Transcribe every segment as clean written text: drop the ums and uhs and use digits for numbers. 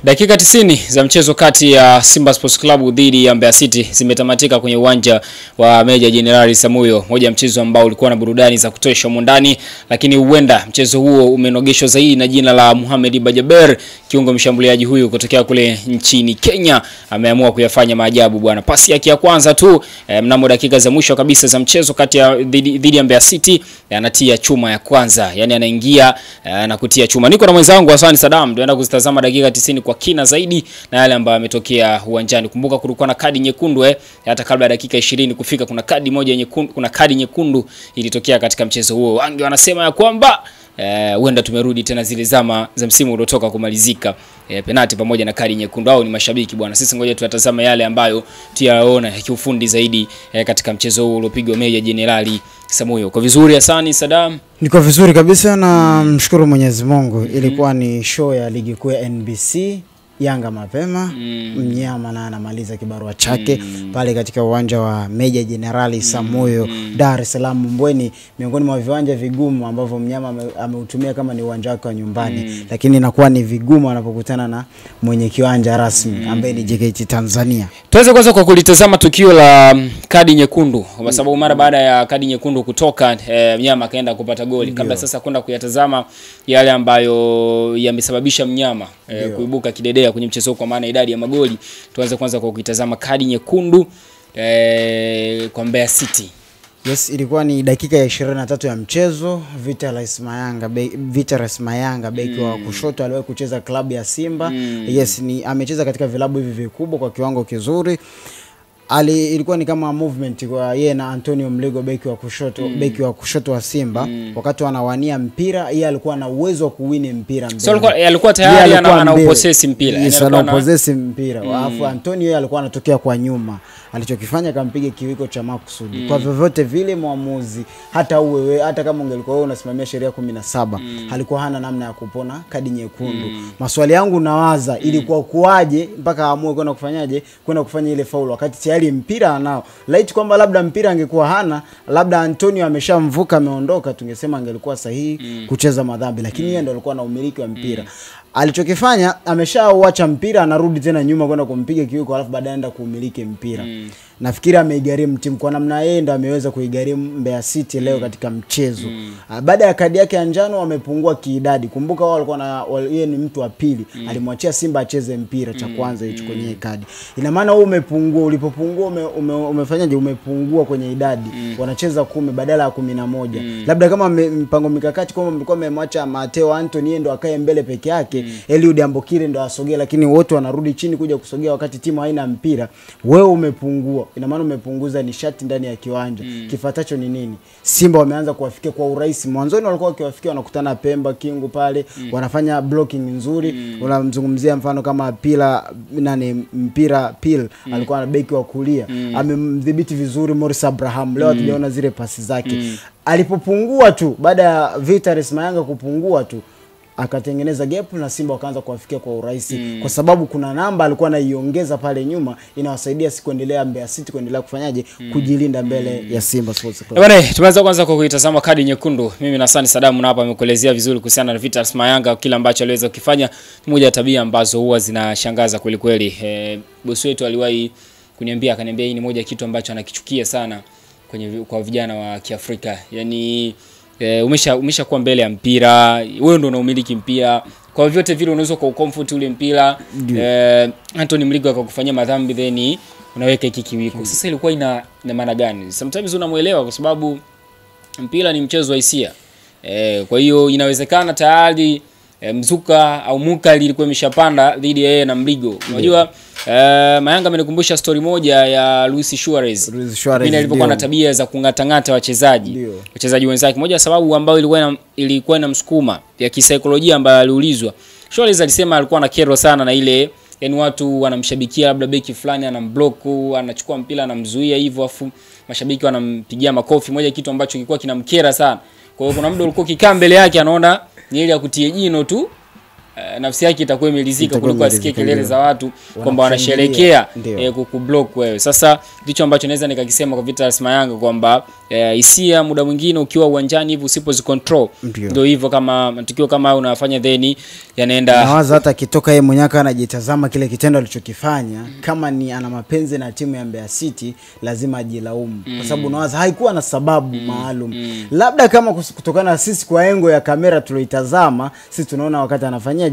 Dakika 90 za mchezo kati ya Simba Sports Club dhidi ya Mbeya City zimetamatika kwenye uwanja wa Meja Jenerali Samuyo. Moja mchezo ambao ulikuwa na burudani za kutosha mondani, lakini huenda mchezo huo umenogeshwa zaidi na jina la Mohamed Bajaber, kiungo mshambuliaji huyu kutokea kule nchini Kenya. Ameamua kuyafanya maajabu bwana. Pasi yake ya kwanza tu mnamo dakika za mwisho kabisa za mchezo kati ya dhidi ya Mbeya City, anatia chuma ya kwanza. Yaani anaingia na kutia chuma. Niko na mwenzangu Hassan Saddam, tunaenda kuzitazama dakika 90 kwa kina zaidi na yale ambayo yametokea uwanjani. Kumbuka kulikuwa na kadi nyekundu hata kabla ya dakika 20 kufika kuna kadi moja nyekundu, kuna kadi nyekundu ilitokea katika mchezo huo. Wangi wanasema ya kwamba huenda tumerudi tena zile zama za msimu uliotoka kumalizika, penalti pamoja na kadi nyekundu. Au ni mashabiki bwana. Sisi ngoja tutatazama yale ambayo tuyaona kiufundi zaidi katika mchezo huo uliopigwa Meja Jenerali Samuyo. Kwa vizuri Hassan Saddam? Niko vizuri kabisa na mshukuru Mwenyezi Mungu. Ilikuwa ni show ya ligi kuu ya NBC. Yanga mapema, mnyama na anamaliza kibarua chake pale katika uwanja wa Meja Jenerali Samuyo, Dar es Salaam Mbweni, miongoni mwa viwanja vigumu ambavyo mnyama ameutumia kama ni uwanja wake wa nyumbani, lakini inakuwa ni vigumu anapokutana na mwenye kiwanja rasmi ambaye ni JKT Tanzania. Tuanze kwanza kwa kulitazama tukio la kadi nyekundu, kwa sababu mara baada ya kadi nyekundu kutoka mnyama akaenda kupata goli. Kabla sasa kwenda kuyatazama yale ambayo yamesababisha mnyama kuibuka kidedea kwenye mchezo kwa maana idadi ya magoli, tuanze kwanza kwa kuitazama kadi nyekundu kwa Mbeya City. Yes, ilikuwa ni dakika ya 23 ya mchezo. Vitaras Mayanga beki wa kushoto aliwahi kucheza klabu ya Simba. Yes, ni amecheza katika vilabu hivi vikubwa kwa kiwango kizuri. Ilikuwa ni kama movement kwa yeye na Antonio Mligo beki wa kushoto wa Simba. Wakati wanawania mpira, yeye alikuwa na uwezo wa kuwini mpira mbele. So alikuwa tayari anapossess mpira. Yes, anapossess mpira. Alafu Antonio yeye alikuwa anatokea kwa nyuma. Alichokifanya kampiga kiwiko cha makusudi. Kwa vyovyote vile muamuzi, hata kama ungelikuwa wewe unasimamia sheria 17, alikuwa hana namna ya kupona kadi nyekundu. Maswali yangu nawaza ilikuwa kuaje mpaka aamue kwenda kufanya ile foul wakati tayari mpira anao. Light kwamba labda mpira angekuwa hana, labda Antonio ameshamvuka ameondoka, tungesema angelikuwa sahihi kucheza madhambi, lakini yeye ndo alikuwa na umiliki wa mpira. Alichokifanya ameshauacha mpira, anarudi tena nyuma kwenda kumpiga kiwiko, alafu baadaye aenda kuumiliki mpira. Nafikiri ameigharimu timu kwa namna yeye ndo ameweza kuigharimu Mbeya City leo katika mchezo. Baada ya kadi yake ya njano wamepungua kiidadi. Kumbuka wao walikuwa yeye ni mtu wa pili. Alimwachia Simba acheze mpira cha kwanza hicho kwenye kadi. Ina maana wewe umepungua, ulipopungua umefanyaje? Umepungua kwenye idadi. Wanacheza 10 badala ya 11. Labda kama mpango mikakati kama mlikuwa mmemwacha Mateo Anthony ndo akae mbele peke yake, Eliud Ambokile ndo asogee, lakini wote wanarudi chini kuja kusogea wakati timu haina mpira. Wewe umepungua. Ina maana umepunguza nishati ndani ya kiwanja. Kifuatacho ni nini? Simba wameanza kuwafikia kwa urahisi. Mwanzoni walikuwa wakiwafikia wanakutana Pemba Kingu pale, wanafanya blocking nzuri. Unamzungumzia mfano kama mpira Pil alikuwa na beki wa kulia. Amemdhibiti vizuri Morris Abraham. Leo tuliona zile pasi zake. Alipopungua tu baada ya Vitaras Mayanga kupungua tu, akatengeneza gap na Simba wakaanza kuwafikia kwa urahisi kwa sababu kuna namba alikuwa anaiongeza pale nyuma inawasaidia kuendelea Mbeya City kuendelea kufanyaje kujilinda mbele ya Simba Sports Club. Bwana, tumeanza kwanza kwa kuitazama kadi nyekundu. Mimi na Hassan Saddam hapa amekuelezea vizuri kuhusiana na Vitaras Mayanga, kila ambacho aliweza kufanya. Moja ya tabia ambazo huwa zinashangaza kweli kweli. Bosi wetu aliwahi akaniambia hii ni moja kitu ambacho anakichukia sana kwa vijana wa Kiafrika. Yaani umesha kuwa mbele ya mpira, wewe ndio unaumiliki mpira. Kwa vyote vile unaweza kwa comfort ule mpira. Anthony Mligo akakufanyia madhambi then unaweka hiki kiwiko. Sasa ilikuwa ina maana gani? Sometimes unamuelewa kwa sababu mpira ni mchezo wa hisia. Kwa hiyo inawezekana tayari mzuka au muka ilikuwa imeshapanda dhidi ya yeye na Mligo. Unajua Mayanga amenikumbusha story moja ya Luis Suarez. Mimi alipokuwa na tabia za kungatangata wachezaji wenzake. Moja sababu ambayo ilikuwa inamsukuma ya kisaikolojia ambayo aliulizwa. Suarez alisema alikuwa na kero sana na ile, yani watu wanamshabikia labda beki fulani anamblock, anachukua mpira anamzuia hivyo, afu mashabiki wanampigia makofi. Moja kitu ambacho kilikuwa kinamkera sana. Kwa hiyo kuna muda ulikuwa kikaa mbele yake anaona ni ile ya kutie jino tu nafsi yake itakuwa imelizika kuliko asikie kelele za watu kwamba wanasherehekea kukublock wewe. Sasa ndicho ambacho naweza nikakisema kwa Vital's Mayanga kwamba hisia muda mwingine ukiwa uwanjani hivi usipozicontrol ndio hivyo, kama matukio kama unafanya then yanaenda. Nawaza hata kitoka yeye mwenyewe anajitazama kile kitendo alichokifanya, kama ni ana mapenzi na timu ya Mbeya City lazima ajilaumu, kwa sababu nawaza haikuwa na sababu maalum. Labda kama kutokana na sisi kwa engo ya kamera tulioitazama, sisi tunaona wakati anafanyia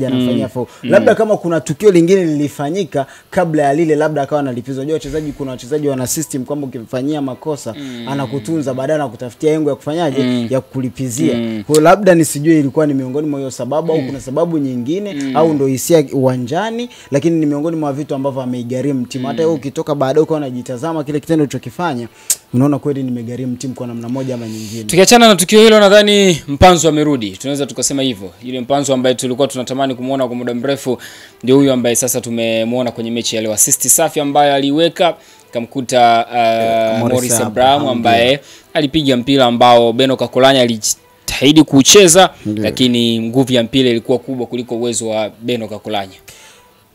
foul. Labda kama kuna tukio lingine lilifanyika kabla ya lile, labda akawa analipizwa. Unajua wachezaji, kuna wachezaji wana system kwamba ukimfanyia makosa anakutunza baadaye na kutafutia engo ya kufanyaje ya kulipizia. Kwa labda nisijue ilikuwa ni miongoni mwa hiyo sababu au kuna sababu nyingine au ndio hisia uwanjani, lakini ni miongoni mwa vitu ambavyo ameigharimu timu. Hata wewe ukitoka baadaye ukawa unajitazama kile kitendo ulichokifanya, unaona kweli nimegharimu timu kwa namna moja ama nyingine. Tukiachana na tukio hilo, nadhani Mpanzu amerudi. Tunaweza tukasema hivyo. Yule Mpanzu ambaye tulikuwa tunatamani kumuona kwa muda mrefu ndio huyu ambaye sasa tumemuona kwenye mechi ya leo. Assist safi ambaye aliweka kamkuta Morris Abraham ambaye alipiga mpira ambao Beno Kakolanya alijitahidi kucheza, lakini nguvu ya mpira ilikuwa kubwa kuliko uwezo wa Beno Kakolanya.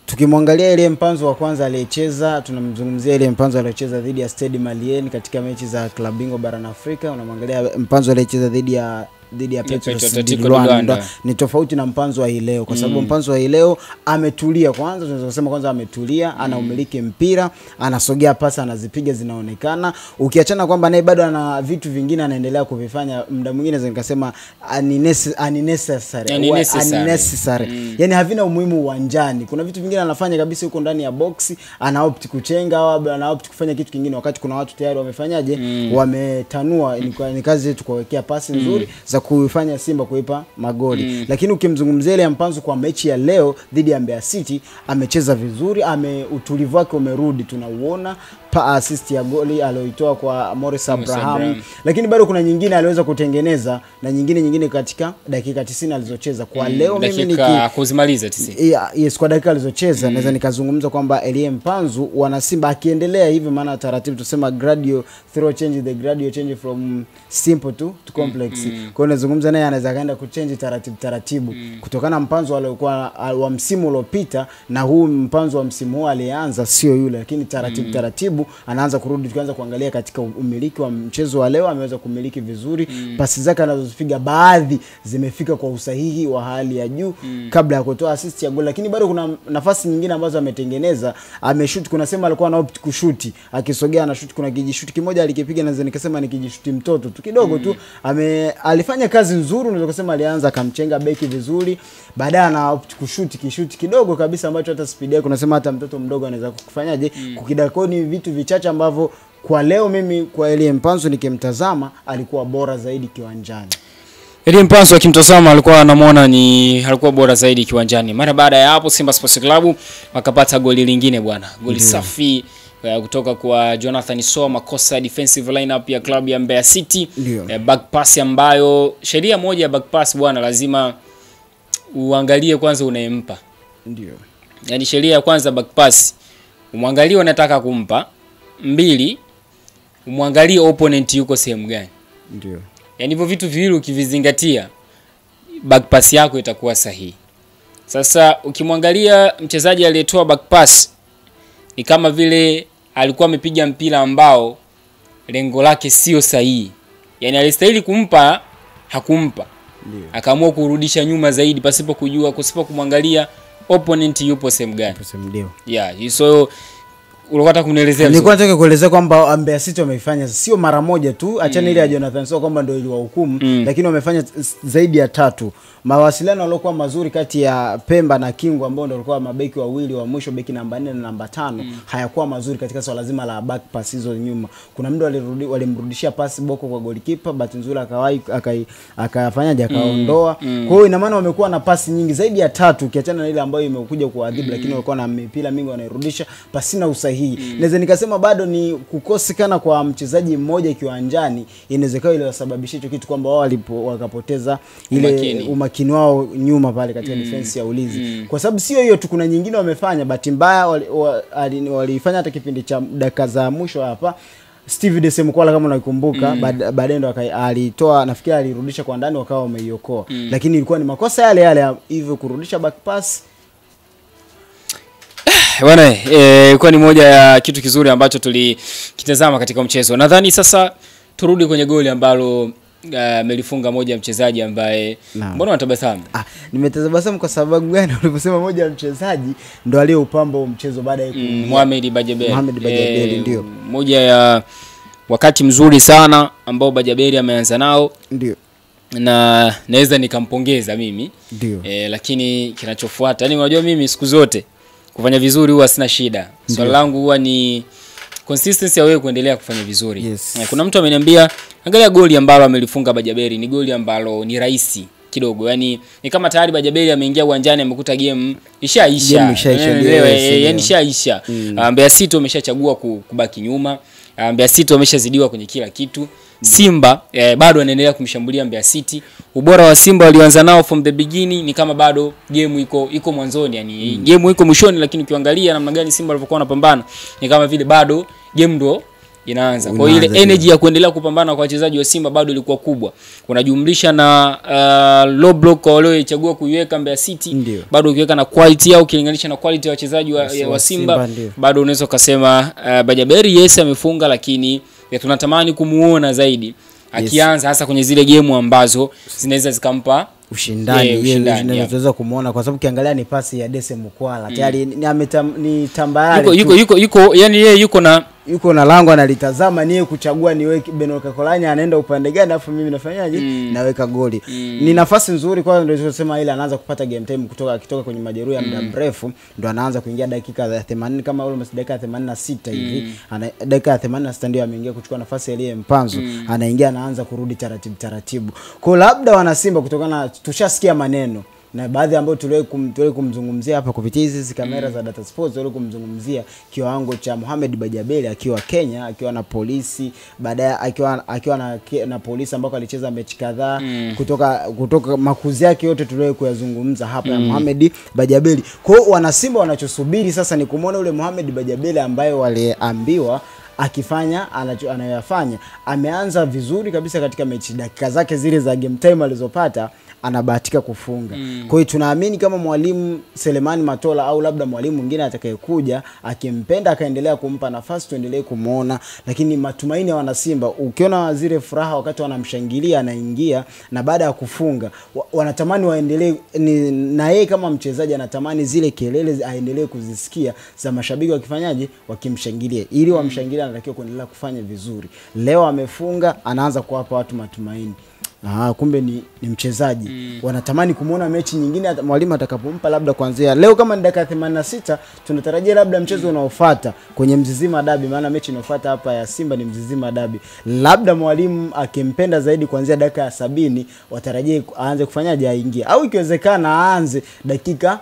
Tukimwangalia ile Mpanzu wa kwanza aliyecheza, tunamzungumzia ile Mpanzu aliyecheza dhidi ya Stade Malien katika mechi za klabu bingwa barani Afrika. Unamwangalia Mpanzu aliyecheza dhidi ya Petros di Luanda, ni tofauti na Mpanzu wa hii leo, kwa sababu Mpanzu wa hii leo ametulia. Kwanza tunaweza kusema kwanza ametulia, anaumiliki mpira, anasogea pasi, anazipiga zinaonekana. Ukiachana kwamba naye bado ana vitu vingine anaendelea kuvifanya, muda mwingine naweza nikasema unnecessary. Yani havina umuhimu uwanjani. Kuna vitu vingine anafanya kabisa huko ndani ya boxi, ana opt kuchenga au ana opt kufanya kitu kingine, wakati kuna watu tayari wamefanyaje, wametanua. Ni kazi yetu kuwekea pasi nzuri za kuifanya Simba kuipa magoli. Lakini ukimzungumzia ile Mpanzu kwa mechi ya leo dhidi ya Mbeya City, amecheza vizuri, utulivu wake umerudi, tunauona assist ya goli aliyoitoa kwa Morris Abraham. Lakini bado kuna nyingine aliweza kutengeneza na nyingine katika dakika 90 alizocheza. Kwa leo mimi kuzimaliza 90. Yes, kwa dakika alizocheza naweza nikazungumza kwamba Elie Mpanzu wana Simba akiendelea hivi, maana taratibu tusema gradual change from simple to complex. Kwa hiyo nazungumza naye anaweza kaenda kuchange taratibu kutokana na Mpanzu alikuwa wa msimu uliopita na huu Mpanzu wa msimu huu alianza sio yule, lakini taratibu anaanza kurudi. Tukianza kuangalia katika umiliki wa mchezo wa leo, ameweza kumiliki vizuri. Pasi zake anazozipiga baadhi zimefika kwa usahihi wa hali ya juu kabla ya kutoa assist ya goli. Lakini bado kuna nafasi nyingine ambazo ametengeneza. Ameshoot, kuna sema alikuwa na opt kushuti, akisogea na shoot. Kuna kijishuti kimoja alikipiga, naweza nikasema ni kijishuti mtoto tu kidogo tu. Alifanya kazi nzuri, unaweza kusema alianza akamchenga beki vizuri, baadaye ana opt kushuti kishuti kidogo kabisa ambacho hata speed yake unasema hata mtoto mdogo anaweza kufanyaje kukidakoni. Vitu vichache ambavyo kwa leo mimi kwa Elie Mpanzu nikimtazama alikuwa bora zaidi kiwanjani. Elie Mpanzu akimtazama alikuwa anamuona alikuwa bora zaidi kiwanjani. Mara baada ya hapo Simba Sports Club wakapata goli lingine bwana. Goli safi kutoka kwa Jonathan Soa, makosa defensive lineup ya klabu ya Mbeya City. Back pass ambayo sheria moja ya back pass bwana, lazima uangalie kwanza unayempa. Yaani sheria ya kwanza back pass, umwangalie unataka kumpa. 2, umwangalie opponent yuko sehemu gani. Yaani hivyo vitu viwili ukivizingatia, back pass yako itakuwa sahihi. Sasa ukimwangalia mchezaji aliyetoa back pass ni kama vile alikuwa amepiga mpira ambao lengo lake sio sahihi. Yaani alistahili kumpa, hakumpa. Akaamua kurudisha nyuma zaidi pasipo kumwangalia opponent yupo sehemu gani. So unataka kunielezea? Nilikuwa nataka kuelezea kwamba Mbeya City wameifanya sio mara moja tu, achana ile ya Jonathan Soa kwamba ndio iliwahukumu, lakini wamefanya zaidi ya 3. Mawasiliano yalikuwa mazuri kati ya Pemba na Kingu ambao ndio walikuwa mabeki wawili wa mwisho, beki namba 4 na namba 5, hayakuwa mazuri katika swala zima la back pass hizo nyuma. Kuna mtu walimrudishia pasi Boko kwa goalkeeper, bahati nzuri akafanyaje akaondoa. Kwa hiyo ina maana wamekuwa na pasi nyingi zaidi ya 3 ukiachana na ile ambayo imekuja kuadhibu, lakini walikuwa na mipira mingi wanairudisha pasi na usahihi. Naweza nikasema bado ni kukosekana kwa mchezaji mmoja kiwanjani, inawezekana ile wasababisha hicho kitu kwamba wao wakapoteza ile umakini wao nyuma pale katika defense ya ulinzi. Kwa sababu sio hiyo tu, kuna nyingine wamefanya bahati mbaya walifanya hata kipindi cha dakika za mwisho hapa Steve Desemkwala kama unaikumbuka, baadaye ndo alitoa, nafikiri alirudisha kwa ndani wakawa wameiokoa. Lakini ilikuwa ni makosa yale yale hivyo kurudisha back pass. Bwana, ilikuwa ni moja ya kitu kizuri ambacho tulikitazama katika mchezo. Nadhani sasa turudi kwenye goli ambalo amelifunga moja ya mchezaji ambaye mbona unatabasamu? Nimetabasamu kwa sababu gani? Uliposema moja ya mchezaji ndo aliyeupamba mchezo baada ya Mohamed Bajaberi. Mohamed Bajaberi ndio moja ya wakati mzuri sana ambao Bajaberi ameanza nao. Ndio. Na naweza nikampongeza mimi. Ndio. Lakini kinachofuata, yani unajua mimi siku zote kufanya vizuri huwa sina shida. Swali langu huwa ni consistency ya wewe kuendelea kufanya vizuri. Yes. Kuna mtu ameniambia angalia goli ambalo amelifunga Bajaberi, ni goli ambalo ni rahisi kidogo. Yani ni kama tayari Bajaberi ameingia uwanjani amekuta game ishaisha. Yani ishaisha. Mbeya City wameshachagua kubaki nyuma. Mbeya City wameshazidiwa kwenye kila kitu. Simba bado anaendelea kumshambulia Mbeya City. Ubora wa Simba walioanza nao from the beginning ni kama bado game iko mwanzoni, yani game iko mwishoni, lakini ukiangalia namna gani Simba walivyokuwa wanapambana ni kama vile bado game ndo inaanza. Kwa hiyo ile energy ya kuendelea kupambana kwa wachezaji wa Simba bado ilikuwa kubwa. Unajumlisha na low block waliochagua kuiweka Mbeya City, bado ukiweka na quality au ukilinganisha na quality ya wachezaji wa Simba, bado unaweza kusema Bajaberi yes amefunga, lakini tunatamani kumuona zaidi akianza hasa kwenye zile game ambazo zinaweza zikampa ushindani. Tunaweza kumuona kwa sababu kiangalia ni pasi ya Desemkwala tayari ni tambayari yuko yani yeye yuko na lango analitazama, niye kuchagua niweke Beno Kakolanya anaenda upande gani afu mimi nafanyaje naweka goli. Ni nafasi nzuri kwa ndio tunasema ile anaanza kupata game time akitoka kwenye majeruhi ya muda mrefu, ndio anaanza kuingia dakika 80 kama almost dakika 86 hivi. Dakika 86 ndio ameingia kuchukua nafasi ile Mpanzu, anaingia anaanza kurudi taratibu. Kwa labda wana Simba kutokana tushasikia maneno na baadhi ambao tuliwahi kumzungumzia hapa kupitia hizi kamera za Data Sports, tuliwahi kumzungumzia kiwango cha Mohamed Bajaberi akiwa Kenya, akiwa na Polisi, baadaye akiwa na Polisi ambako alicheza mechi kadhaa, kutoka makuzi yake yote tuliwahi kuyazungumza hapa ya Mohamed Bajaberi. Kwa hiyo wana Simba wanachosubiri sasa ni kumuona ule Mohamed Bajaberi ambaye waliambiwa akifanya anayoyafanya. Ameanza vizuri kabisa katika mechi, dakika zake zile za game time alizopata anabahatika kufunga. Kwa hiyo tunaamini kama mwalimu Selemani Matola au labda mwalimu mwingine atakayekuja akimpenda akaendelea kumpa nafasi, tuendelee kumuona. Lakini matumaini ya wana Simba, ukiona zile furaha wakati wanamshangilia anaingia na baada ya kufunga, wanatamani waendelee, na yeye kama mchezaji anatamani zile kelele aendelee kuzisikia za mashabiki wakifanyaje, wakimshangilia. Ili wamshangilie anatakiwa kuendelea kufanya vizuri. Leo amefunga, anaanza kuwapa watu matumaini. Kumbe ni mchezaji. Wanatamani kumuona mechi nyingine mwalimu atakapompa, labda kuanzia leo kama ni dakika 86 tunatarajia labda mchezo unaofuata kwenye Mzizima Dabi, maana mechi inayofuata hapa ya Simba ni Mzizima Dabi. Labda mwalimu akimpenda zaidi kuanzia dakika ya 70 watarajie aanze kufanyaje, aingie, au ikiwezekana aanze dakika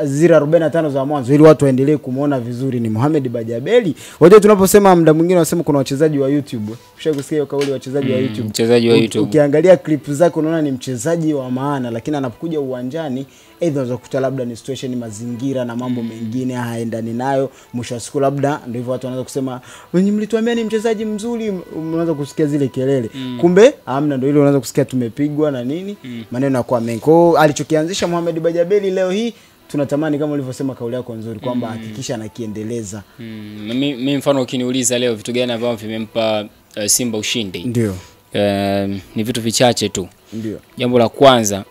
45 za mwanzo ili watu waendelee kumuona vizuri ni Mohamed Bajaberi. Wote tunaposema muda mwingine wanasema kuna wachezaji wa YouTube. Ushakusikia hiyo kauli, wachezaji wa YouTube. Mchezaji wa YouTube. Ukiangalia clip zake unaona ni mchezaji wa maana, lakini anapokuja uwanjani aidha unaweza kukuta labda ni situation, mazingira na mambo mengine haendani nayo. Mwisho wa siku labda ndio hivyo watu wanaanza kusema wenye mlituambia ni mchezaji mzuri, unaanza kusikia zile kelele. Kumbe hamna, ndio ile unaanza kusikia tumepigwa na nini, maneno yanakuwa mengi. Kwa hiyo alichokianzisha Mohamed Bajaberi leo hii tunatamani kama ulivyosema kauli yako nzuri kwamba hakikisha anakiendeleza. Mimi mfano ukiniuliza leo vitu gani ambavyo vimempa Simba ushindi, ndio ni vitu vichache tu. Ndio. Jambo la kwanza,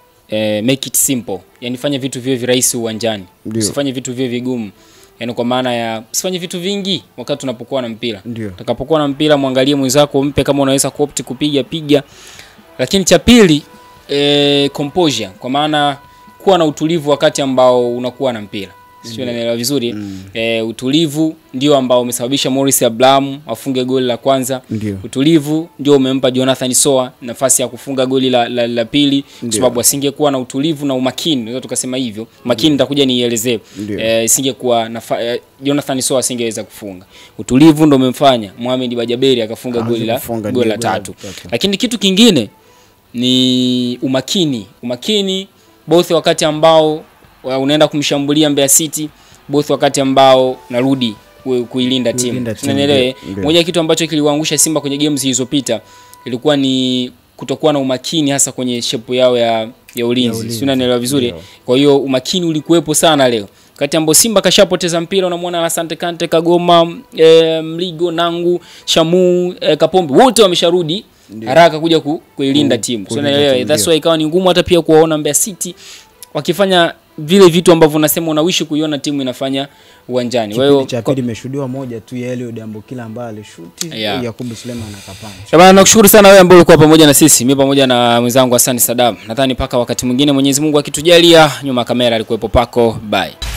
make it simple. Yani fanya vitu viwe virahisi uwanjani. Usifanye vitu viwe vigumu. Yani kwa maana ya usifanye vitu vingi wakati tunapokuwa na mpira. Utakapokuwa na mpira muangalie mwenzako, mpe kama unaweza kuopt kupiga. Lakini cha pili, composure, kwa maana kuwa na utulivu wakati ambao unakuwa na mpira. Sio, unaelewa vizuri? Utulivu ndio ambao umesababisha Morris Abraham afunge goli la kwanza. Utulivu ndio umempa Jonathan Soa nafasi ya kufunga goli la pili, kwa sababu asingekuwa na utulivu na umakini, unaweza tukasema hivyo. Makini nitakuja nielezee. Isingekuwa Jonathan Soa asingeweza kufunga. Utulivu ndio umemfanya Mohamed Bajaberi akafunga goli la tatu. Lakini kitu kingine ni umakini both wakati ambao unaenda kumshambulia Mbeya City, both wakati ambao narudi kuilinda timu. Kuilinda timu, Unaelewa? ndio. Moja kitu ambacho kiliwaangusha Simba kwenye games zilizopita ilikuwa ni kutokuwa na umakini hasa kwenye shape yao ya ulinzi. Si unanielewa vizuri? Ndio. Kwa hiyo umakini ulikuwepo sana leo. Kati ambapo Simba kashapoteza mpira, unamwona Asante Kante, Kagoma, Mligo, Nangu, Shamu, Kapombe wote wamesharudi haraka kuja kuilinda timu. So unaelewa, that's why ikawa ni ngumu hata pia kuwaona Mbeya City wakifanya vile vitu ambavyo unasema unawishi kuiona timu inafanya uwanjani. Kwa hiyo cha pili imeshuhudiwa moja tu ya Elio Ambokile ambaye alishuti, Yakubu Suleiman akapanga. Bwana, nakushukuru sana wewe ambaye ulikuwa pamoja na sisi. Mimi pamoja na mwenzangu Hassan Saddam. Nadhani paka wakati mwingine Mwenyezi Mungu akitujalia, nyuma kamera alikuwepo Pako. Bye.